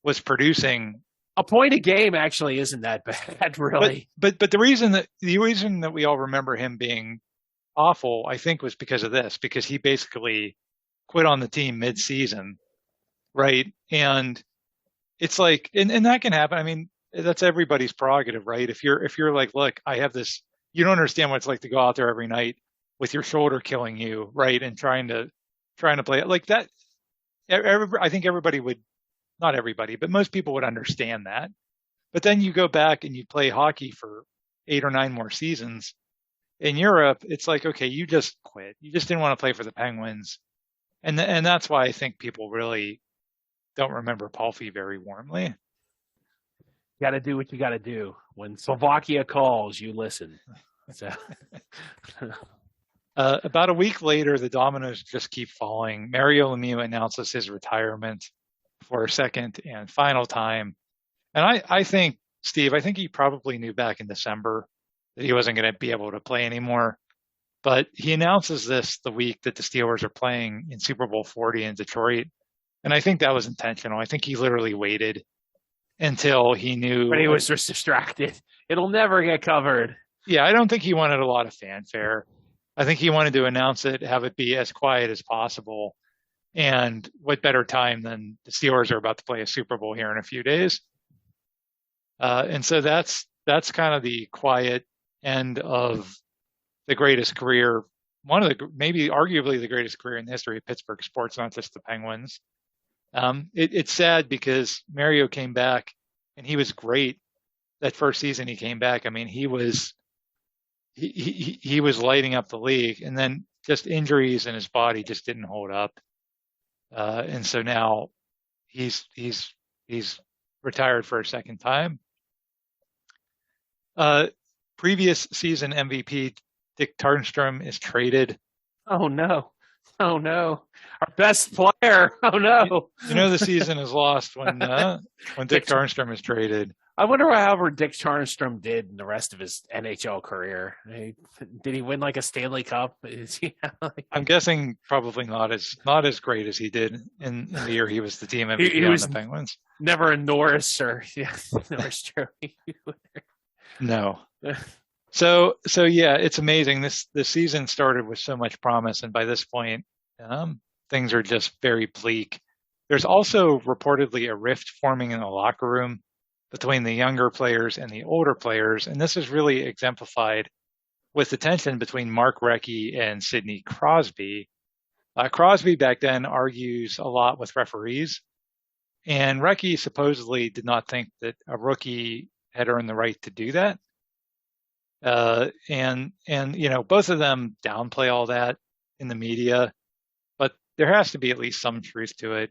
Speaker 1: was producing.
Speaker 2: A point a game actually isn't that bad, really.
Speaker 1: But the reason that we all remember him being awful, I think, was because of this, because he basically quit on the team mid-season, right? And it's like, and that can happen. I mean, that's everybody's prerogative, right? If you're like, look, I have this, you don't understand what it's like to go out there every night with your shoulder killing you, right? And trying to play it like that. I think everybody would, not everybody, but most people would understand that. But then you go back and you play hockey for 8 or 9 more seasons. In Europe, it's like, okay, you just quit. You just didn't want to play for the Penguins. And that's why I think people really don't remember Palffy very warmly.
Speaker 2: You got to do what you got to do. When Slovakia calls, you listen. So.
Speaker 1: About a week later, the dominoes just keep falling. Mario Lemieux announces his retirement for a second and final time. And I think Steve, I think he probably knew back in December that he wasn't going to be able to play anymore. But he announces this the week that the Steelers are playing in Super Bowl 40 in Detroit. And I think that was intentional. I think he literally waited until he knew.
Speaker 2: But he was just distracted. It'll never get covered.
Speaker 1: Yeah, I don't think he wanted a lot of fanfare. I think he wanted to announce it, have it be as quiet as possible. And what better time than the Steelers are about to play a Super Bowl here in a few days? And so that's kind of the quiet end of the greatest career, one of the maybe arguably the greatest career in the history of Pittsburgh sports, not just the Penguins. It's sad because Mario came back and he was great that first season he came back. I mean, he was lighting up the league, and then just injuries in his body just didn't hold up. And so now he's retired for a second time. Previous season MVP Dick Tarnstrom is traded.
Speaker 2: Oh no. Oh no. Our best player. Oh no.
Speaker 1: You know the season is lost when Dick Tarnstrom is traded.
Speaker 2: I wonder how Dick Tarnstrom did in the rest of his NHL career. Did he win like a Stanley Cup?
Speaker 1: I'm guessing probably not as great as he did in the year he was the team MVP
Speaker 2: he
Speaker 1: on
Speaker 2: was
Speaker 1: the Penguins.
Speaker 2: Never a Norris or Norris trophy.
Speaker 1: No. So yeah, it's amazing. This season started with so much promise, and by this point, things are just very bleak. There's also reportedly a rift forming in the locker room between the younger players and the older players, and this is really exemplified with the tension between Mark Recchi and Sidney Crosby. Crosby back then argues a lot with referees, and Recchi supposedly did not think that a rookie had earned the right to do that. And both of them downplay all that in the media, but there has to be at least some truth to it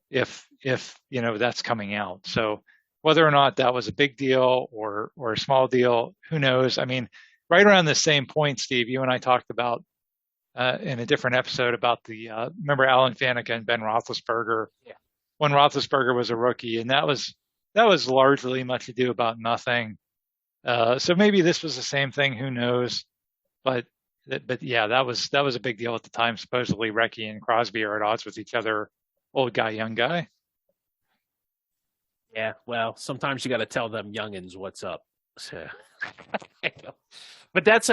Speaker 1: if that's coming out. So whether or not that was a big deal or a small deal, who knows? I mean, right around the same point, Steve, you and I talked about in a different episode about remember Alan Faneca and Ben Roethlisberger when Roethlisberger was a rookie, and that was largely much ado about nothing. So maybe this was the same thing. Who knows? But yeah, that was a big deal at the time. Supposedly, Recchi and Crosby are at odds with each other, old guy, young guy.
Speaker 2: Yeah, well, sometimes you got to tell them youngins what's up. So, but that's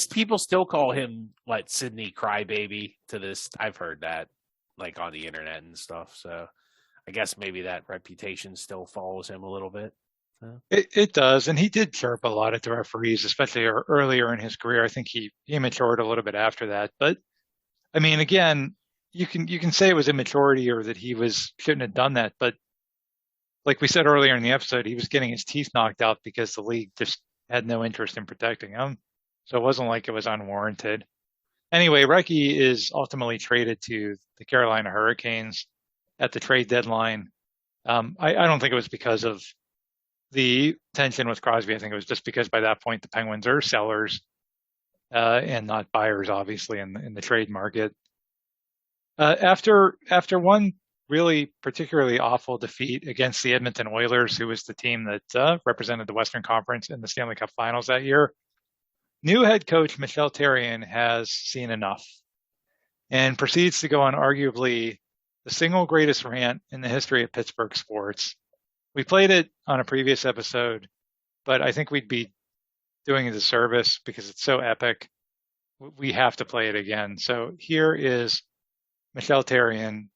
Speaker 2: people still call him Sidney Crybaby to this. I've heard that on the internet and stuff. So I guess maybe that reputation still follows him a little bit.
Speaker 1: It does, and he did chirp a lot at the referees, especially earlier in his career. I think he matured a little bit after that. But I mean, again, you can say it was immaturity or that he shouldn't have done that. But like we said earlier in the episode, he was getting his teeth knocked out because the league just had no interest in protecting him. So it wasn't like it was unwarranted. Anyway, Recchi is ultimately traded to the Carolina Hurricanes at the trade deadline. I don't think it was because of the tension with Crosby. I think it was just because by that point the Penguins are sellers and not buyers, obviously, in the trade market. After one really particularly awful defeat against the Edmonton Oilers, who was the team that represented the Western Conference in the Stanley Cup Finals that year, new head coach Michel Therrien has seen enough and proceeds to go on arguably the single greatest rant in the history of Pittsburgh sports. We played it on a previous episode, but I think we'd be doing it a disservice because it's so epic. We have to play it again. So here is Michel Therrien,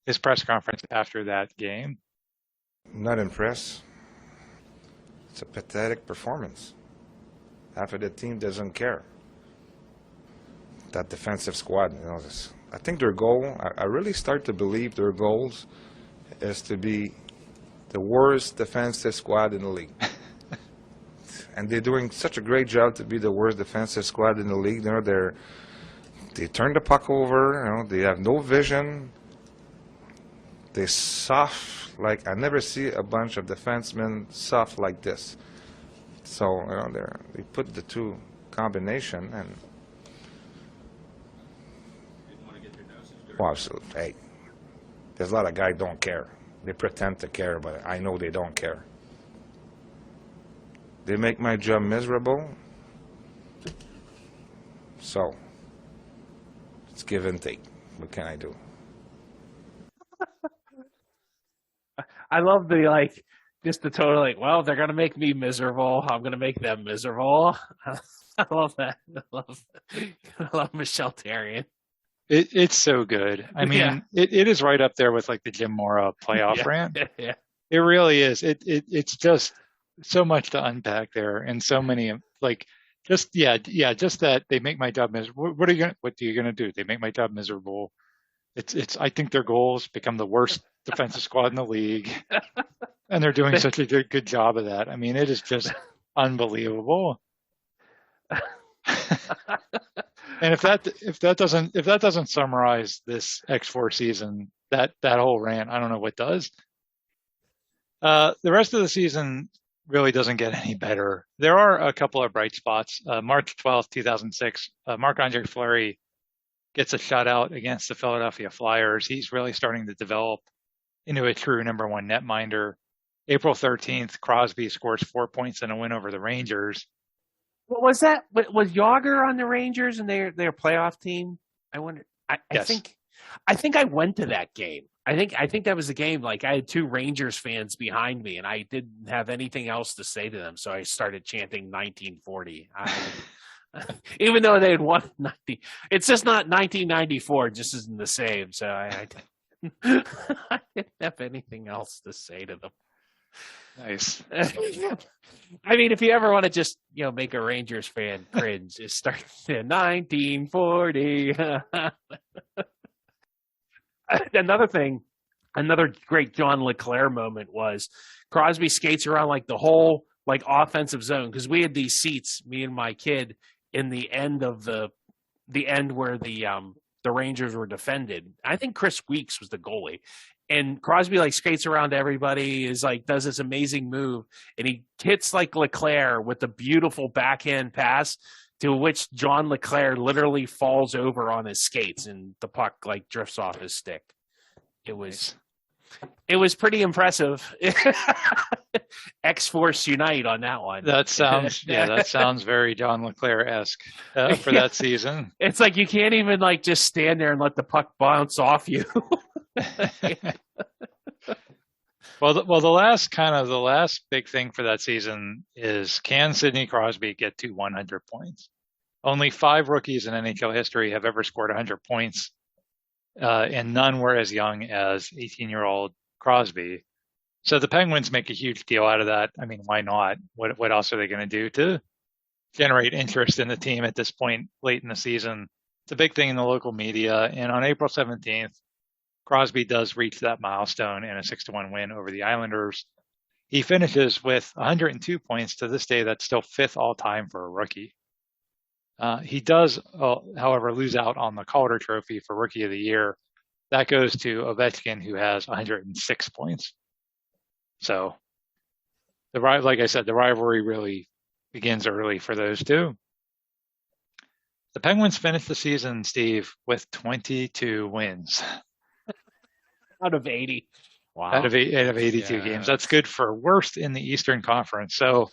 Speaker 1: his press conference after that game.
Speaker 6: I'm not impressed. It's a pathetic performance. Half of the team doesn't care. That defensive squad, I think their goal, I really start to believe their goals is to be the worst defensive squad in the league. And they're doing such a great job to be the worst defensive squad in the league. They turn the puck over, they have no vision. They're soft, I never see a bunch of defensemen soft like this. So, they put the two combination and well, hey, there's a lot of guys don't care. They pretend to care, but I know they don't care. They make my job miserable. So, it's give and take. What can I do?
Speaker 2: I love the just the total well, they're gonna make me miserable. I'm gonna make them miserable. I love that. I love Michelle Therrien.
Speaker 1: It's so good. I mean, it is right up there with like the Jim Mora playoff rant.
Speaker 2: Yeah.
Speaker 1: It really is. It's just so much to unpack there, and so many just that they make my job miserable. What are you gonna do? They make my job miserable. It's I think their goals become the worst defensive squad in the league, and they're doing such a good job of that. I mean, it is just unbelievable. And if that doesn't summarize this X4 season, that whole rant, I don't know what does. The rest of the season really doesn't get any better. There are a couple of bright spots. March 12th, 2006, Marc-Andre Fleury gets a shutout against the Philadelphia Flyers. He's really starting to develop into a true number one netminder. April 13th, Crosby scores 4 points in a win over the Rangers.
Speaker 2: What was that? Was Yager on the Rangers and their playoff team? I wonder.
Speaker 1: Yes.
Speaker 2: I think I went to that game. I think that was the game. Like, I had two Rangers fans behind me, and I didn't have anything else to say to them, so I started chanting 1940. Even though they had won 90, it's just not 1994. Just isn't the same. So I didn't have anything else to say to them.
Speaker 1: Nice.
Speaker 2: I mean, if you ever want to just make a Rangers fan cringe, just start in 1940. Another great John LeClair moment was Crosby skates around like the whole offensive zone, because we had these seats, me and my kid, in the end of the end where the Rangers were defended. I think Chris Weeks was the goalie. And Crosby skates around everybody, does this amazing move, and he hits LeClair with a beautiful backhand pass, to which John LeClair literally falls over on his skates, and the puck drifts off his stick. It was pretty impressive. X-Force Unite on that one.
Speaker 1: That sounds very John LeClair-esque for that season.
Speaker 2: It's you can't even just stand there and let the puck bounce off you.
Speaker 1: Well, the last big thing for that season is, can Sidney Crosby get to 100 points? Only 5 rookies in NHL history have ever scored 100 points, and none were as young as 18-year-old Crosby. So the Penguins make a huge deal out of that. I mean, why not? What else are they going to do to generate interest in the team at this point late in the season? It's a big thing in the local media. And on April 17th, Crosby does reach that milestone in a 6-1 win over the Islanders. He finishes with 102 points. To this day, that's still 5th all-time for a rookie. He does, however, lose out on the Calder Trophy for Rookie of the Year. That goes to Ovechkin, who has 106 points. So, like I said, the rivalry really begins early for those two. The Penguins finished the season, Steve, with 22 wins.
Speaker 2: Out of 80. Wow.
Speaker 1: Out of 82 games. That's good for worst in the Eastern Conference. So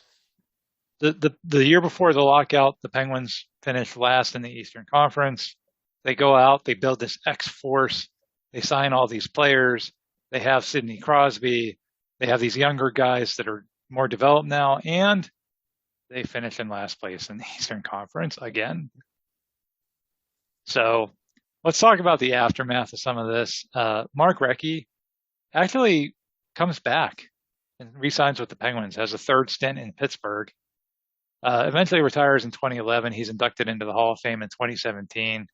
Speaker 1: the year before the lockout, the Penguins finished last in the Eastern Conference. They go out, they build this X-Force, they sign all these players, they have Sidney Crosby, they have these younger guys that are more developed now, and they finish in last place in the Eastern Conference again. So let's talk about the aftermath of some of this. Mark Recchi actually comes back and re-signs with the Penguins, has a third stint in Pittsburgh. Eventually retires in 2011. He's inducted into the Hall of Fame in 2017.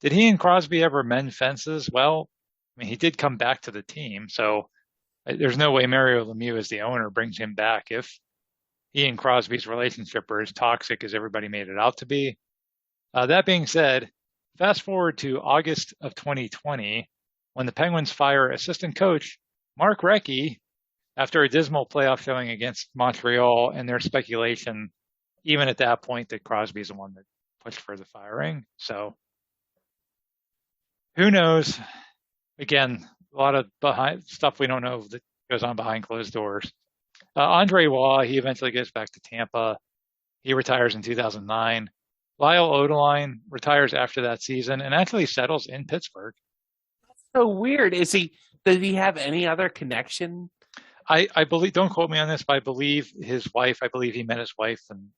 Speaker 1: Did he and Crosby ever mend fences? Well, I mean, he did come back to the team, so there's no way Mario Lemieux, as the owner, brings him back if he and Crosby's relationship are as toxic as everybody made it out to be. That being said, fast forward to August of 2020, when the Penguins fire assistant coach Mark Recchi after a dismal playoff showing against Montreal, and there's speculation, even at that point, that Crosby's the one that pushed for the firing. So who knows? Again, a lot of behind stuff we don't know that goes on behind closed doors. Andre Waugh, he eventually goes back to Tampa. He retires in 2009. Lyle Odeline retires after that season and actually settles in Pittsburgh.
Speaker 2: So weird. Does he have any other connection?
Speaker 1: I believe, don't quote me on this, but I believe I believe he met his wife, and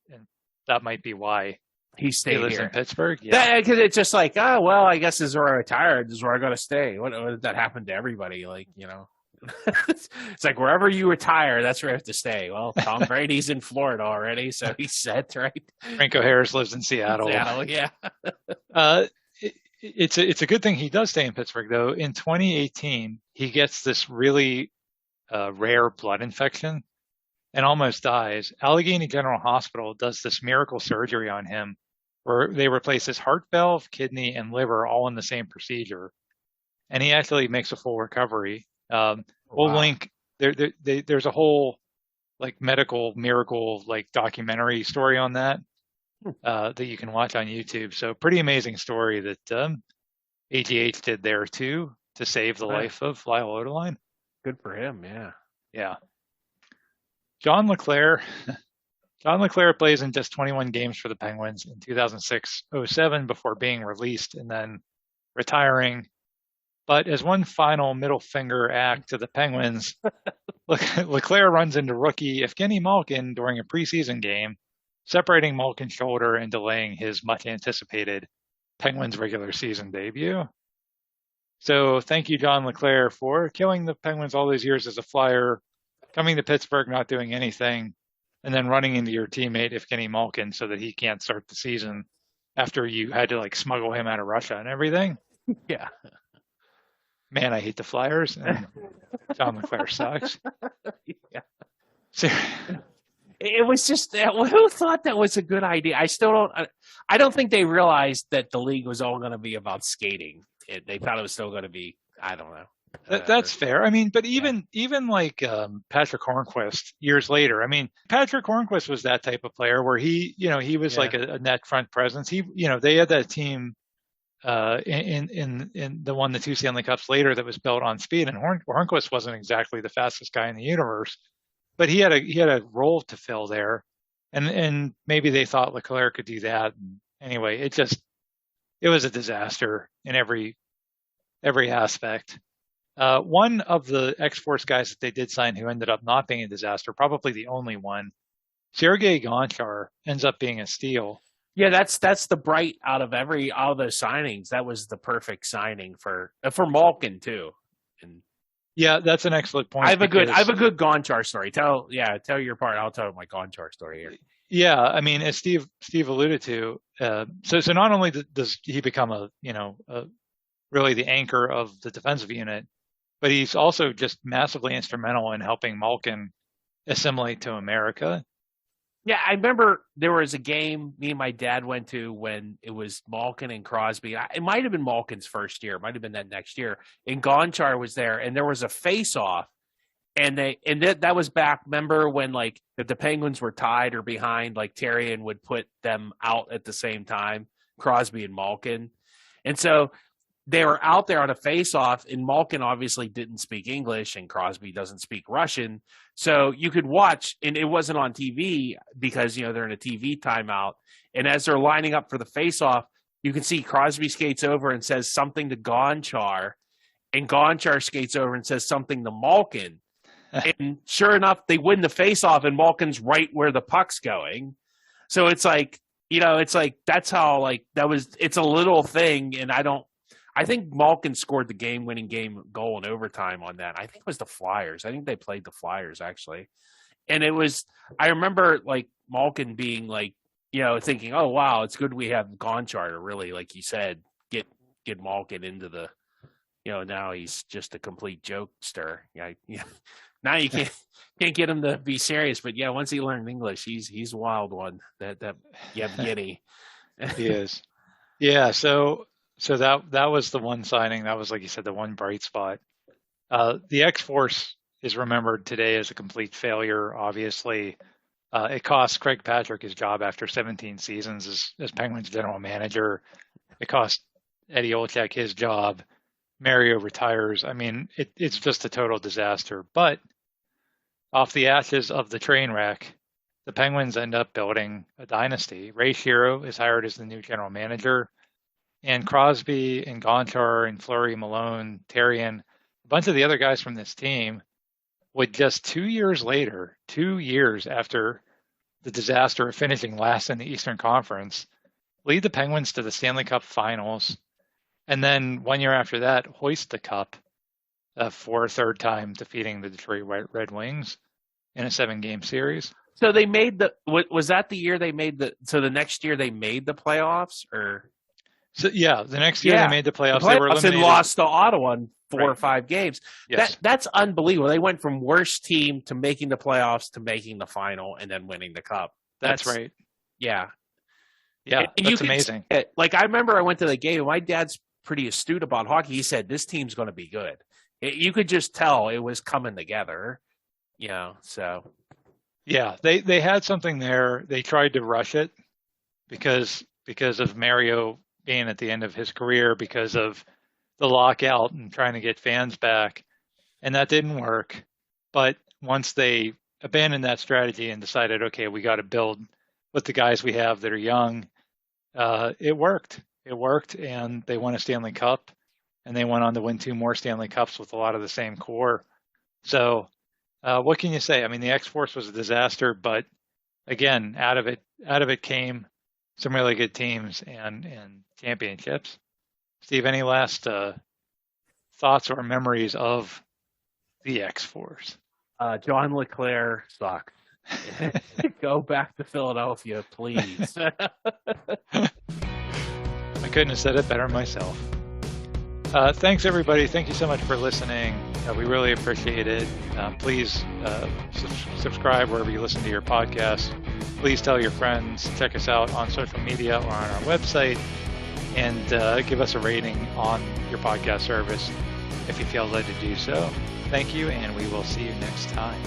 Speaker 1: that might be why
Speaker 2: He
Speaker 1: he
Speaker 2: stayed
Speaker 1: lives
Speaker 2: here.
Speaker 1: in Pittsburgh. Yeah.
Speaker 2: Because it's just like, oh, well, I guess this is where I retired. This is where I got to stay. What that happened to everybody? Like, it's like wherever you retire, that's where you have to stay. Well, Tom Brady's in Florida already, so he's set, right?
Speaker 1: Franco Harris lives in Seattle.
Speaker 2: Seattle, yeah.
Speaker 1: It's a good thing he does stay in Pittsburgh, though. In 2018, he gets this really rare blood infection and almost dies. Allegheny General Hospital does this miracle surgery on him where they replace his heart valve, kidney, and liver all in the same procedure. And he actually makes a full recovery. We'll link there's a whole like medical miracle like documentary story on that that you can watch on YouTube. So pretty amazing story that AGH did there too to save the life of Lyle Odeline.
Speaker 2: Good for him, yeah.
Speaker 1: Yeah. John LeClair plays in just 21 games for the Penguins in 2006-07 before being released and then retiring. But as one final middle finger act to the Penguins, LeClair runs into rookie Evgeny Malkin during a preseason game, separating Malkin's shoulder and delaying his much-anticipated Penguins regular season debut. So thank you, John LeClair, for killing the Penguins all those years as a Flyer, coming to Pittsburgh, not doing anything, and then running into your teammate Evgeny Malkin so that he can't start the season after you had to like smuggle him out of Russia and everything.
Speaker 2: Yeah.
Speaker 1: Man, I hate the Flyers, and John LeClair sucks.
Speaker 2: Yeah.
Speaker 1: So,
Speaker 2: it was just who thought that was a good idea? I don't think they realized that the league was all going to be about skating. They thought it was still going to be, I don't know.
Speaker 1: That's fair. I mean, but even like Patrick Hornquist years later. I mean, Patrick Hornquist was that type of player where he was like a net front presence. They had that team in the 2 Stanley Cups later that was built on speed, and Hornquist wasn't exactly the fastest guy in the universe, but he had a role to fill there, and maybe they thought LeClair could do that. And anyway, it was a disaster in every aspect. One of the X-Force guys that they did sign who ended up not being a disaster, probably the only one, Sergei Gonchar, ends up being a steal.
Speaker 2: Yeah, that's the bright out of those signings. That was the perfect signing for Malkin too. And
Speaker 1: yeah, that's an excellent point.
Speaker 2: I have a good Gonchar story. Tell your part. I'll tell my Gonchar story here.
Speaker 1: Yeah, I mean, as Steve alluded to, so not only does he become really the anchor of the defensive unit, but he's also just massively instrumental in helping Malkin assimilate to America.
Speaker 2: Yeah, I remember there was a game me and my dad went to when it was Malkin and Crosby. It might have been Malkin's first year. It might have been that next year. And Gonchar was there, and there was a face-off. And that was back, remember when, like, if the Penguins were tied or behind, like, Therrien would put them out at the same time, Crosby and Malkin. And so they were out there on a face-off, and Malkin obviously didn't speak English, and Crosby doesn't speak Russian. So you could watch, and it wasn't on TV because, they're in a TV timeout. And as they're lining up for the face-off, you can see Crosby skates over and says something to Gonchar, and Gonchar skates over and says something to Malkin. And sure enough, they win the face-off, and Malkin's right where the puck's going. So it's like, that's how, like, it's a little thing, and I think Malkin scored the game-winning goal in overtime on that. I think it was the Flyers. I think they played the Flyers, actually. And I remember, like, Malkin being, like, thinking, oh, wow, it's good we have Gonchar to really, like you said, get Malkin into the, now he's just a complete jokester. Yeah. Now you can't get him to be serious, but yeah, once he learned English, he's a wild one. That Yevgeny.
Speaker 1: He is. Yeah, so that was the one signing. That was, like you said, the one bright spot. The X-Force is remembered today as a complete failure, obviously. It cost Craig Patrick his job after 17 seasons as Penguins general manager. It cost Eddie Olczyk his job. Mario retires. I mean, it's just a total disaster. But off the ashes of the train wreck, the Penguins end up building a dynasty. Ray Shero is hired as the new general manager, and Crosby and Gonchar and Fleury, Malone, Therrien, a bunch of the other guys from this team would just 2 years later, 2 years after the disaster of finishing last in the Eastern Conference, lead the Penguins to the Stanley Cup Finals, and then 1 year after that, hoist the cup for a third time, defeating the Detroit Red Wings in a 7-game series.
Speaker 2: So they made was that the year they made so the next year they made the playoffs, or?
Speaker 1: So yeah, the next year they made the playoffs. They were eliminated
Speaker 2: and lost to Ottawa in 4 or 5 games.
Speaker 1: Yes.
Speaker 2: That's unbelievable. They went from worst team to making the playoffs to making the final and then winning the cup.
Speaker 1: That's right.
Speaker 2: Yeah.
Speaker 1: Yeah,
Speaker 2: and
Speaker 1: that's amazing.
Speaker 2: Like, I remember I went to the game, and my dad's pretty astute about hockey. He said, this team's going to be good. You could just tell it was coming together, so.
Speaker 1: Yeah, they had something there. They tried to rush it because of Mario being at the end of his career, because of the lockout and trying to get fans back, and that didn't work. But once they abandoned that strategy and decided, okay, we got to build with the guys we have that are young, it worked. It worked, and they won a Stanley Cup, and they went on to win 2 more Stanley Cups with a lot of the same core. So what can you say? I mean, the X-Force was a disaster, but again, out of it came some really good teams and championships. Steve, any last thoughts or memories of the X-Force?
Speaker 2: John LeClair sucks. Go back to Philadelphia, please.
Speaker 1: I couldn't have said it better myself. Thanks, everybody. Thank you so much for listening. We really appreciate it. Please subscribe wherever you listen to your podcasts. Please tell your friends. Check us out on social media or on our website. And give us a rating on your podcast service if you feel led to do so. Thank you, and we will see you next time.